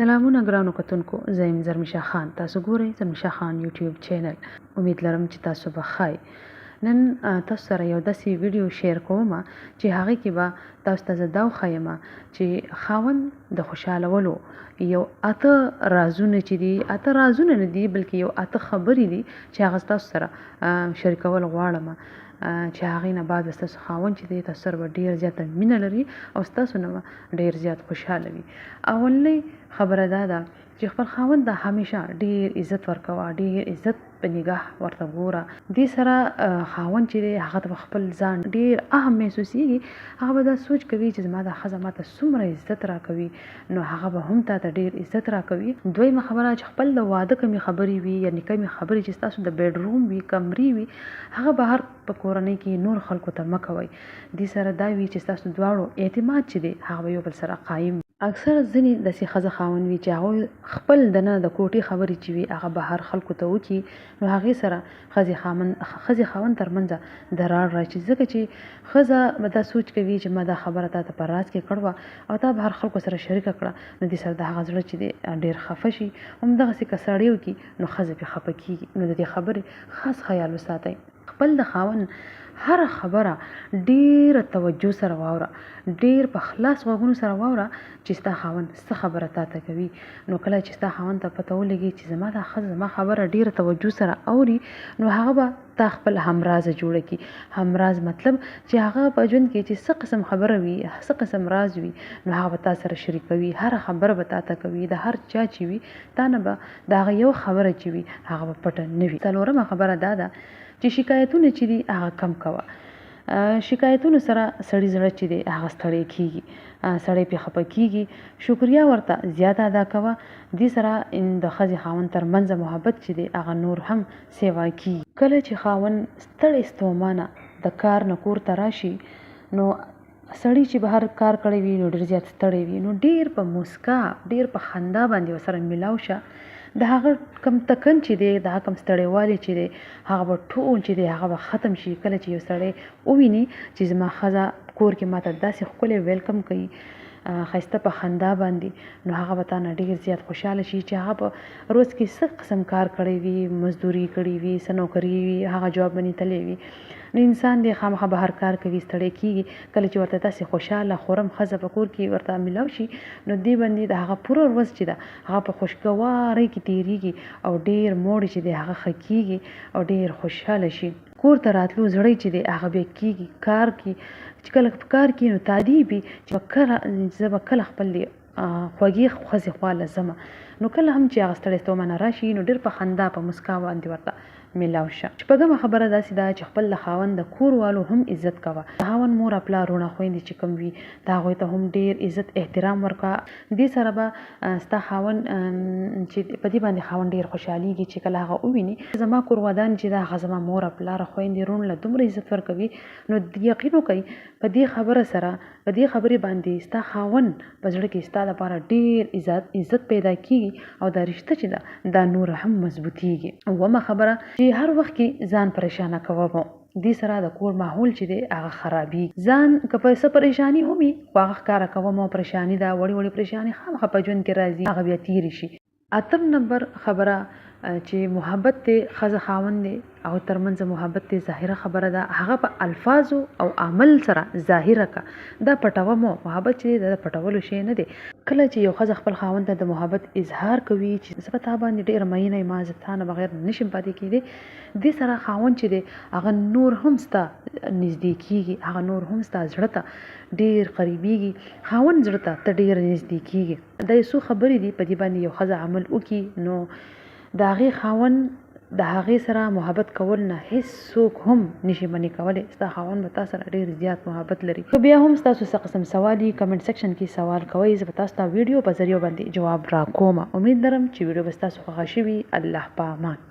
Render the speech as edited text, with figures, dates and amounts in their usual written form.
سلامونه ګرانو کتونکو، زه یم زرمیشا خان. تاسو ګورئ زرمیشا خان یوټیوب چینل. امید لرم چې تاسو به ښه. نن تاسو سره یو داسې ویډیو شیر کوم چې هغې کې به تاسو ته زه دا وښیم چې خاوند د خوشحالولو یو 8 رازونه چې دي، 8 رازونه نه دي بلکې یو 8 خبرې دي چې هغه تاسو سره شریکول غواړم چې هغې نه بعد ستاسو خاوند چې دی تاسو سره به ډېر زیاته مینه لري او ستاسو نه به ډېر زیات خوشحاله وي. اولنۍ خبره دا ده چې خپل خاوند ته همیشه ډېر عزت ورکوه، ډېر عزت په نگاه ورته ګوره. دې سره خاوند چې دی هغه ته خپل ځان ډېر اهم محسوسیږي. هغه به دا سوچ کوي چې زما دا ښځه ماته څومره عزت راکوي، نو هغه به هم تا ته ډېر عزت راکوي. دویمه خبره چې خپل د واده کمې خبرې وي، یعنې کمې خبرې چې ستاسو د بیډروم وي، کمرې وي، هغه بهر په کورنۍ کې نور خلکو ته مه کوئ. دې سره دا وي چې ستاسو دواړو اعتماد چې دی هغه به یو بل سره قایم. اکثر ځینې داسې ښځه خاوند وي چې هغوی خپل دننه د کوټې خبرې چې وي هغه بهر خلکو ته وکړي، نو هغې سره ښځې خاوند ترمنځ درار راشي، ځکه چې ښځه به دا سوچ کوي چې ما دا خبره تا ته په راز کې کړوه او تا بهر خلکو سره شریکه کړه، نو دې سره د هغه زړه چې دی ډېر خفه شي. همدغسې که سړی وکړي نو ښځه پرې خفه کېږي. نو د دې خبرې خاص خیال وساتئ. خپل د خاوند هر خبره ډېره توجه سره واوره، ډېر په خلاص غوږونو سره واوره چې ستا خاوند څه خبره تا ته کوي. نو کله چې ستا خاوند ته پته ولګي چې زما دا ښځه زما خبره ډېره توجه سره اوري، نو هغه به تا خپل همرازه جوړه کړي. همراز مطلب چې هغه په ژوند کې چې څه قسم خبره وي، څه قسم راز وي، نو هغه به تا سره شریکوي. هر خبره به تا ته کوي، د هر چا چې وي تا نه به د هغه یو خبره چې وي هغه به پټه نه وي. څلورمه خبره دا ده چې شکایتونه چې دي هغه کم کوه. شکایتونو سره سړی زړه چې دی هغه ستړی کېږي، سړی پرې خفه کېږي. شکریا ورته زیاته ادا کوه. دې سره د ښځې خاوند ترمنځ محبت چې دی هغه نور هم سیوا کېږي. کله چې خاوند ستړی ستومانه د کار نه کور ته راشي، نو سړی چې بهر کار کړی وي نو ډېر زیات ستړی وي، نو ډېر په مسکا، ډېر په خندا باندې ورسره میلاو شه. د هغه کم تکن چې دی، د هغه کم ستړیوالی چې دی هغه به ټول چې دی هغه به ختم شي. کله چې یو سړی وویني چې زما ښځه کور کې ماته داسې ښکلی ویلکم کوي، ښایسته په خندا باندې، نو هغه به تا نه ډېر زیات خوشحاله شي چې هغه په روز کې څه قسم کار کړی وي، مزدوري کړې وي، څه نوکري وي، هغه جواب باندې تللی وي. نو انسان دی خامخا بهر کار کوي، ستړی کېږي. کله چې ورته داسې خوشحاله خورم ښځه په کور کې ورته میلاو شي، نو دې باندې د هغه پوره ورځ چې ده هغه په خوشګوارۍ کې تېرېږي او ډېر موړ چې دی هغه ښه کېږي او ډېر خوشحاله شي. کور ته راتلو زړی چې دی هغه بیا کېږي کار کې، چې کله په کار کې نو تادیب وي چې زه به کله خپل خوږې ښځې خوا له ځمه. نو کله هم چې هغه ستړی ستومانه راشي نو ډېر په خندا په مسکا باندې ورته میلاو شه. شپږمه خبره داسې ده چې خپل د خاوند د کور والو هم عزت کوه. د خاوند مور پلار وروڼه خویندې چې کوم وي د هغوی ته هم ډېر عزت احترام ورکوه. دې سره به ستا خاوند چې په دې باندې خاوند ډېر خوشحالېږي چې کله هغه وویني زما کور ودان چې دا هغه زما مور پلار خویندې وروڼه له دومره عزت ورکوي، نو یقین وکړئ په دې خبره سره، په دې خبرې باندې ستا خاوند په زړه کې ستا لپاره ډېر عزت پیدا کېږي او دا رشته چې ده دا نور هم مضبوطېږي. اومه خبره چې هر وخت کې ځان پریشانه کوه مو. دې سره د کور ماحول چې دی هغه خرابېږي. ځان که په څه پریشاني هم وي خو هغه ښکاره کوه مو. پریشاني ده، وړې وړې پریشاني خامخا په ژوند کې راځي، هغه بیا تېرې شي. اتم نمبر خبره چې محبت دی ښځه خاوند دی او ترمنځ محبت دی ظاهره خبره ده، هغه په الفاظو او عمل سره ظاهره کا. دا پټوه مو. محبت چې دی د پټولو شی نه دی. کله چې یو ښځه خپل خاوند ته د محبت اظهار کوي چې زه په تا باندې ډېره مینه یم، زه تا نه بغیر نشم پاتې کېدی، دې سره خاوند چې دی هغه نور هم ستا نږدې کېږي، هغه نور هم ستا زړه ته ډېر قریبېږي، خاوند زړه ته ته ډېر نږدې کېږي. دا یو څو خبرې دي په دې باندې یو ښځه عمل وکړي نو د هغې خاوند د هغې سره محبت کول نه هیڅ څوک هم نشي منې کولی. ستا خاوند به تا سره ډېر زیات محبت لري. که بیا هم ستاسو څه قسم سوال وي کمنټ سیکشن کې سوال کوئ، زه به تاسو ته ویډیو په ذریعه باندې جواب راکوم. امید لرم چې ویډیو به ستاسو خوښه شوي. الله پامان.